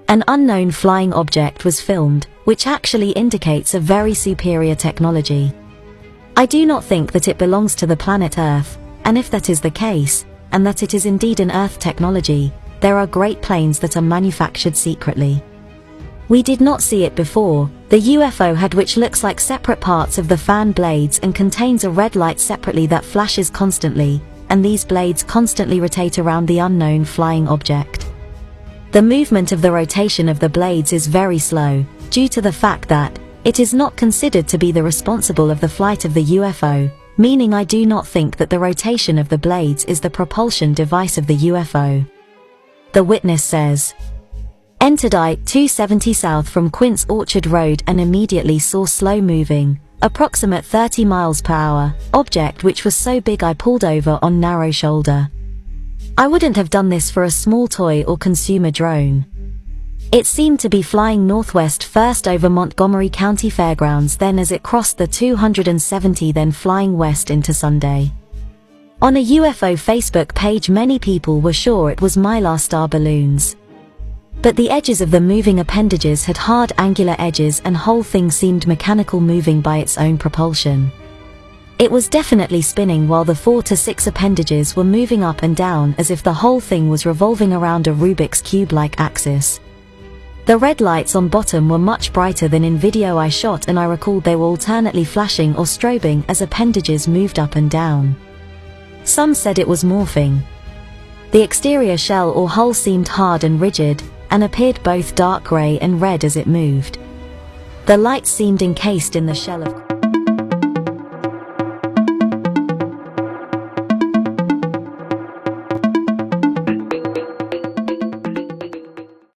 An unknown flying object was filmed, which actually indicates a very superior technology. I do not think that it belongs to the planet Earth, and if that is the case, and that it is indeed an Earth technology, there are great planes that are manufactured secretly. We did not see it before. The UFO had which looks like separate parts of the fan blades and contains a red light separately that flashes constantly, and these blades constantly rotate around the unknown flying object. The movement of the rotation of the blades is very slow, due to the fact that it is not considered to be the responsible of the flight of the UFO, meaning I do not think that the rotation of the blades is the propulsion device of the UFO. The witness says, "Entered I-270 south from Quince Orchard Road and immediately saw slow-moving, approximate 30 miles per hour, object which was so big I pulled over on narrow shoulder. I wouldn't have done this for a small toy or consumer drone. It seemed to be flying northwest first over Montgomery County Fairgrounds, then as it crossed the 270 then flying west into Sunday. On a UFO Facebook page many people were sure it was Mylar star balloons. But the edges of the moving appendages had hard angular edges and whole thing seemed mechanical, moving by its own propulsion. It was definitely spinning while the 4 to 6 appendages were moving up and down as if the whole thing was revolving around a Rubik's Cube-like axis. The red lights on bottom were much brighter than in video I shot, and I recalled they were alternately flashing or strobing as appendages moved up and down. Some said it was morphing. The exterior shell or hull seemed hard and rigid, and appeared both dark grey and red as it moved. The lights seemed encased in the shell of